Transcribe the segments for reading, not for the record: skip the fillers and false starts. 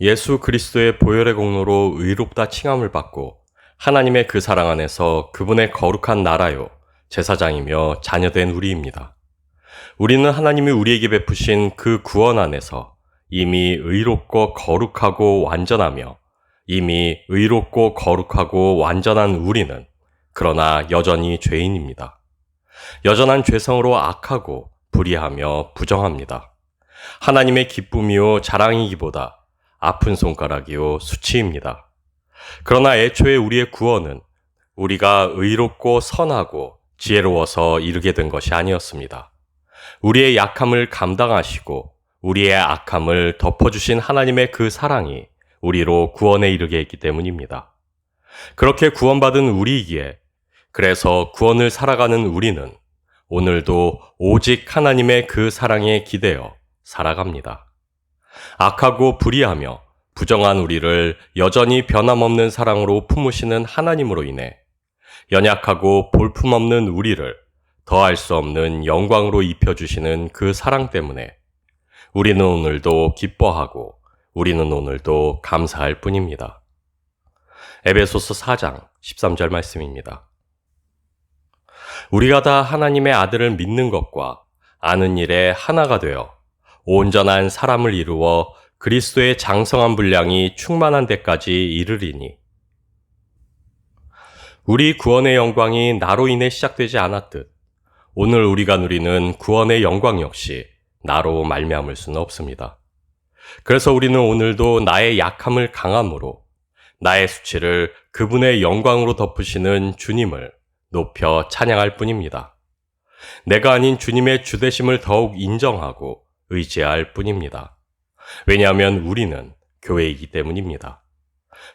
예수 그리스도의 보혈의 공로로 의롭다 칭함을 받고 하나님의 그 사랑 안에서 그분의 거룩한 나라요, 제사장이며 자녀된 우리입니다. 우리는 하나님이 우리에게 베푸신 그 구원 안에서 이미 의롭고 거룩하고 완전하며 이미 의롭고 거룩하고 완전한 우리는 그러나 여전히 죄인입니다. 여전한 죄성으로 악하고 불의하며 부정합니다. 하나님의 기쁨이요 자랑이기보다 아픈 손가락이요 수치입니다. 그러나 애초에 우리의 구원은 우리가 의롭고 선하고 지혜로워서 이르게 된 것이 아니었습니다. 우리의 약함을 감당하시고 우리의 악함을 덮어주신 하나님의 그 사랑이 우리로 구원에 이르게 했기 때문입니다. 그렇게 구원받은 우리이기에 그래서 구원을 살아가는 우리는 오늘도 오직 하나님의 그 사랑에 기대어 살아갑니다. 악하고 불의하며 부정한 우리를 여전히 변함없는 사랑으로 품으시는 하나님으로 인해 연약하고 볼품없는 우리를 더할 수 없는 영광으로 입혀주시는 그 사랑 때문에 우리는 오늘도 기뻐하고 우리는 오늘도 감사할 뿐입니다. 에베소서 4장 13절 말씀입니다. 우리가 다 하나님의 아들을 믿는 것과 아는 일에 하나가 되어 온전한 사람을 이루어 그리스도의 장성한 분량이 충만한 데까지 이르리니 우리 구원의 영광이 나로 인해 시작되지 않았듯 오늘 우리가 누리는 구원의 영광 역시 나로 말미암을 수는 없습니다. 그래서 우리는 오늘도 나의 약함을 강함으로 나의 수치를 그분의 영광으로 덮으시는 주님을 높여 찬양할 뿐입니다. 내가 아닌 주님의 주되심을 더욱 인정하고 의지할 뿐입니다. 왜냐하면 우리는 교회이기 때문입니다.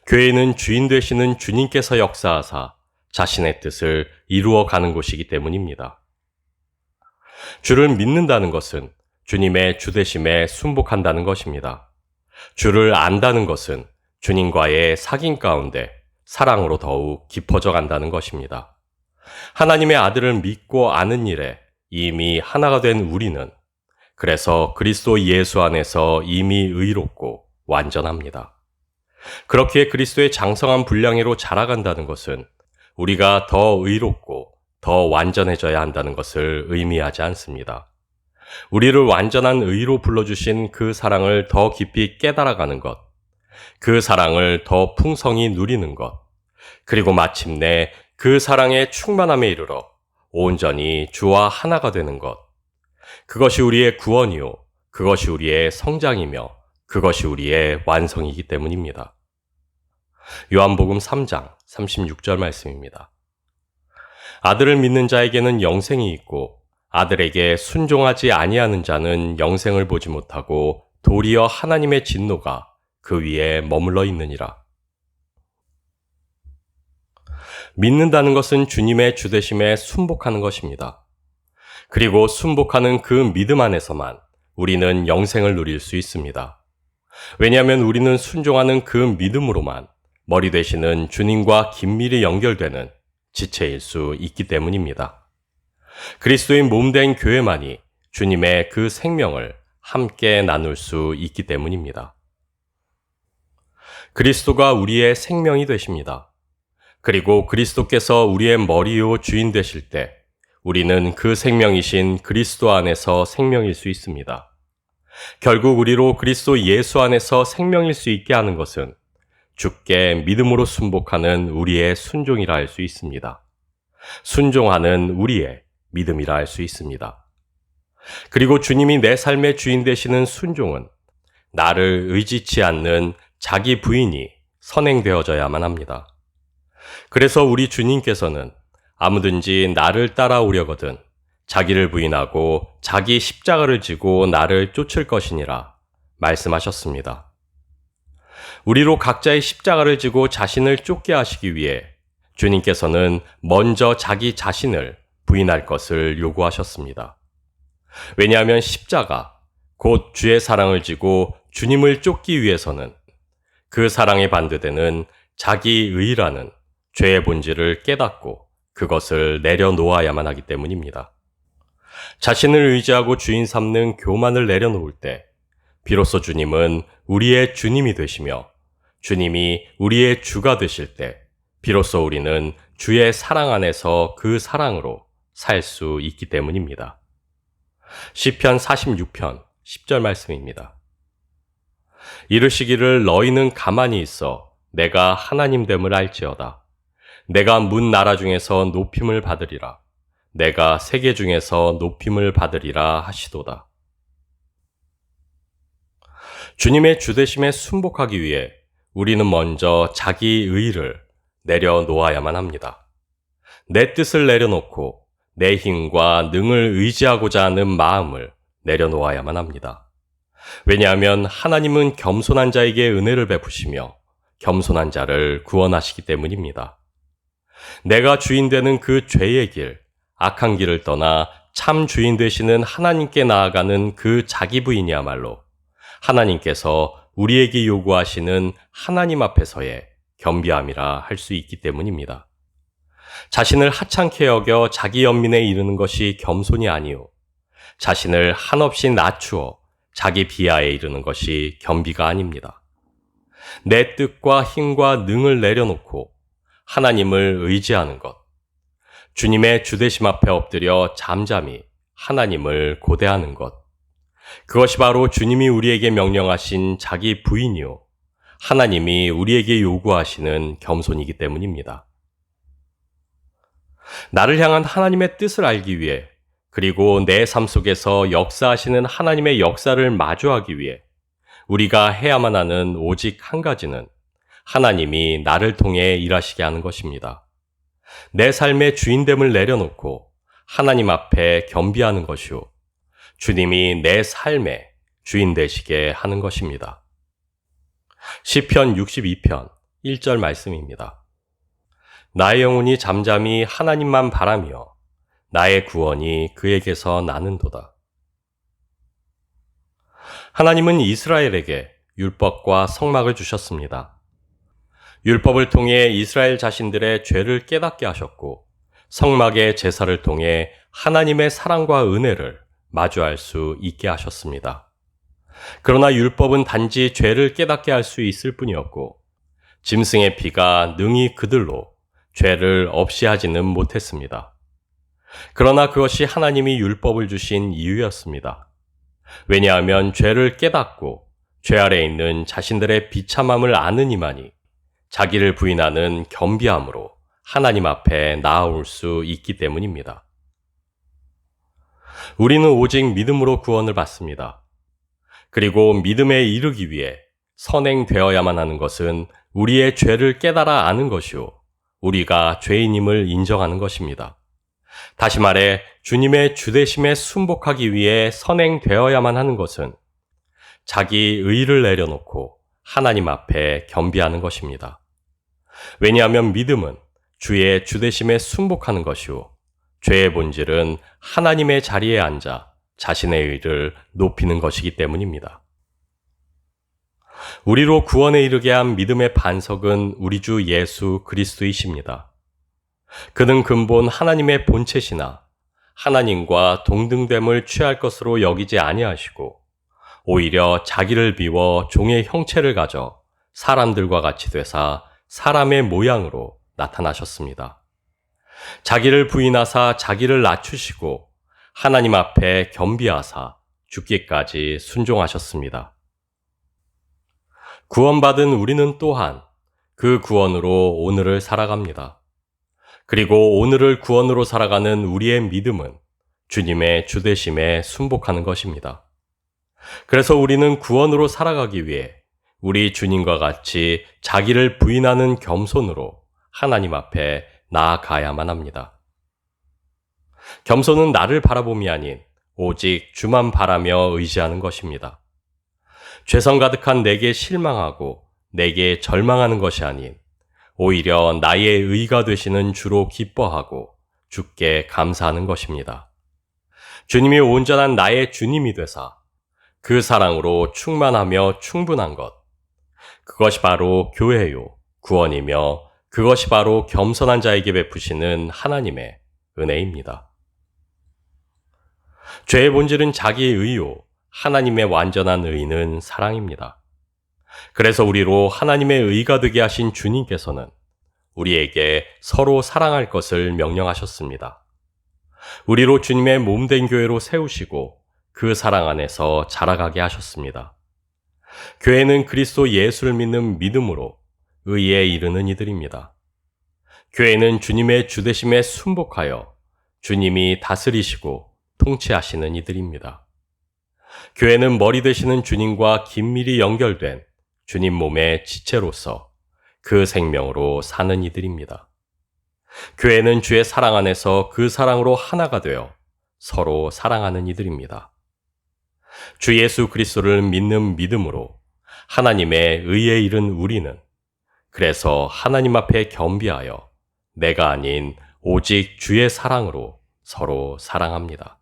교회는 주인 되시는 주님께서 역사하사 자신의 뜻을 이루어 가는 곳이기 때문입니다. 주를 믿는다는 것은 주님의 주되심에 순복한다는 것입니다. 주를 안다는 것은 주님과의 사귐 가운데 사랑으로 더욱 깊어져 간다는 것입니다. 하나님의 아들을 믿고 아는 일에 이미 하나가 된 우리는 그래서 그리스도 예수 안에서 이미 의롭고 완전합니다. 그렇기에 그리스도의 장성한 분량으로 자라간다는 것은 우리가 더 의롭고 더 완전해져야 한다는 것을 의미하지 않습니다. 우리를 완전한 의로 불러주신 그 사랑을 더 깊이 깨달아가는 것, 그 사랑을 더 풍성히 누리는 것, 그리고 마침내 그 사랑의 충만함에 이르러 온전히 주와 하나가 되는 것, 그것이 우리의 구원이요, 그것이 우리의 성장이며 그것이 우리의 완성이기 때문입니다. 요한복음 3장 36절 말씀입니다. 아들을 믿는 자에게는 영생이 있고 아들에게 순종하지 아니하는 자는 영생을 보지 못하고 도리어 하나님의 진노가 그 위에 머물러 있느니라. 믿는다는 것은 주님의 주되심에 순복하는 것입니다. 그리고 순복하는 그 믿음 안에서만 우리는 영생을 누릴 수 있습니다. 왜냐하면 우리는 순종하는 그 믿음으로만 머리 되시는 주님과 긴밀히 연결되는 지체일 수 있기 때문입니다. 그리스도의 몸된 교회만이 주님의 그 생명을 함께 나눌 수 있기 때문입니다. 그리스도가 우리의 생명이 되십니다. 그리고 그리스도께서 우리의 머리요 주인 되실 때 우리는 그 생명이신 그리스도 안에서 생명일 수 있습니다. 결국 우리로 그리스도 예수 안에서 생명일 수 있게 하는 것은 주께 믿음으로 순복하는 우리의 순종이라 할 수 있습니다. 순종하는 우리의 믿음이라 할 수 있습니다. 그리고 주님이 내 삶의 주인 되시는 순종은 나를 의지치 않는 자기 부인이 선행되어져야만 합니다. 그래서 우리 주님께서는 아무든지 나를 따라오려거든 자기를 부인하고 자기 십자가를 지고 나를 쫓을 것이니라 말씀하셨습니다. 우리로 각자의 십자가를 지고 자신을 쫓게 하시기 위해 주님께서는 먼저 자기 자신을 부인할 것을 요구하셨습니다. 왜냐하면 십자가, 곧 주의 사랑을 지고 주님을 쫓기 위해서는 그 사랑에 반대되는 자기 의라는 죄의 본질을 깨닫고 그것을 내려놓아야만 하기 때문입니다. 자신을 의지하고 주인 삼는 교만을 내려놓을 때 비로소 주님은 우리의 주님이 되시며 주님이 우리의 주가 되실 때 비로소 우리는 주의 사랑 안에서 그 사랑으로 살 수 있기 때문입니다. 시편 46편 10절 말씀입니다. 이르시기를 너희는 가만히 있어 내가 하나님됨을 알지어다. 내가 문 나라 중에서 높임을 받으리라. 내가 세계 중에서 높임을 받으리라 하시도다. 주님의 주되심에 순복하기 위해 우리는 먼저 자기 의를 내려놓아야만 합니다. 내 뜻을 내려놓고 내 힘과 능을 의지하고자 하는 마음을 내려놓아야만 합니다. 왜냐하면 하나님은 겸손한 자에게 은혜를 베푸시며 겸손한 자를 구원하시기 때문입니다. 내가 주인 되는 그 죄의 길, 악한 길을 떠나 참 주인 되시는 하나님께 나아가는 그 자기 부인이야말로 하나님께서 우리에게 요구하시는 하나님 앞에서의 겸비함이라 할 수 있기 때문입니다. 자신을 하찮게 여겨 자기 연민에 이르는 것이 겸손이 아니요 자신을 한없이 낮추어 자기 비하에 이르는 것이 겸비가 아닙니다. 내 뜻과 힘과 능을 내려놓고 하나님을 의지하는 것, 주님의 주되심 앞에 엎드려 잠잠히 하나님을 고대하는 것, 그것이 바로 주님이 우리에게 명령하신 자기 부인이요 하나님이 우리에게 요구하시는 겸손이기 때문입니다. 나를 향한 하나님의 뜻을 알기 위해 그리고 내 삶 속에서 역사하시는 하나님의 역사를 마주하기 위해 우리가 해야만 하는 오직 한 가지는 하나님이 나를 통해 일하시게 하는 것입니다. 내 삶의 주인됨을 내려놓고 하나님 앞에 겸비하는 것이요 주님이 내 삶의 주인 되시게 하는 것입니다. 시편 62편 1절 말씀입니다. 나의 영혼이 잠잠히 하나님만 바라며 나의 구원이 그에게서 나는도다. 하나님은 이스라엘에게 율법과 성막을 주셨습니다. 율법을 통해 이스라엘 자신들의 죄를 깨닫게 하셨고 성막의 제사를 통해 하나님의 사랑과 은혜를 마주할 수 있게 하셨습니다. 그러나 율법은 단지 죄를 깨닫게 할 수 있을 뿐이었고 짐승의 피가 능히 그들로 죄를 없이 하지는 못했습니다. 그러나 그것이 하나님이 율법을 주신 이유였습니다. 왜냐하면 죄를 깨닫고 죄 아래 있는 자신들의 비참함을 아는 이만이 자기를 부인하는 겸비함으로 하나님 앞에 나아올 수 있기 때문입니다. 우리는 오직 믿음으로 구원을 받습니다. 그리고 믿음에 이르기 위해 선행되어야만 하는 것은 우리의 죄를 깨달아 아는 것이요 우리가 죄인임을 인정하는 것입니다. 다시 말해 주님의 주되심에 순복하기 위해 선행되어야만 하는 것은 자기 의를 내려놓고 하나님 앞에 겸비하는 것입니다. 왜냐하면 믿음은 주의 주되심에 순복하는 것이요 죄의 본질은 하나님의 자리에 앉아 자신의 의를 높이는 것이기 때문입니다. 우리로 구원에 이르게 한 믿음의 반석은 우리 주 예수 그리스도이십니다. 그는 근본 하나님의 본체시나 하나님과 동등됨을 취할 것으로 여기지 아니하시고 오히려 자기를 비워 종의 형체를 가져 사람들과 같이 되사 사람의 모양으로 나타나셨습니다. 자기를 부인하사 자기를 낮추시고 하나님 앞에 겸비하사 죽기까지 순종하셨습니다. 구원받은 우리는 또한 그 구원으로 오늘을 살아갑니다. 그리고 오늘을 구원으로 살아가는 우리의 믿음은 주님의 주되심에 순복하는 것입니다. 그래서 우리는 구원으로 살아가기 위해 우리 주님과 같이 자기를 부인하는 겸손으로 하나님 앞에 나아가야만 합니다. 겸손은 나를 바라봄이 아닌 오직 주만 바라며 의지하는 것입니다. 죄성 가득한 내게 실망하고 내게 절망하는 것이 아닌 오히려 나의 의가 되시는 주로 기뻐하고 주께 감사하는 것입니다. 주님이 온전한 나의 주님이 되사 그 사랑으로 충만하며 충분한 것, 그것이 바로 교회요, 구원이며 그것이 바로 겸손한 자에게 베푸시는 하나님의 은혜입니다. 죄의 본질은 자기의 의요, 하나님의 완전한 의는 사랑입니다. 그래서 우리로 하나님의 의가 되게 하신 주님께서는 우리에게 서로 사랑할 것을 명령하셨습니다. 우리로 주님의 몸된 교회로 세우시고 그 사랑 안에서 자라가게 하셨습니다. 교회는 그리스도 예수를 믿는 믿음으로 의에 이르는 이들입니다. 교회는 주님의 주되심에 순복하여 주님이 다스리시고 통치하시는 이들입니다. 교회는 머리 되시는 주님과 긴밀히 연결된 주님 몸의 지체로서 그 생명으로 사는 이들입니다. 교회는 주의 사랑 안에서 그 사랑으로 하나가 되어 서로 사랑하는 이들입니다. 주 예수 그리스도를 믿는 믿음으로 하나님의 의에 이른 우리는 그래서 하나님 앞에 겸비하여 내가 아닌 오직 주의 사랑으로 서로 사랑합니다.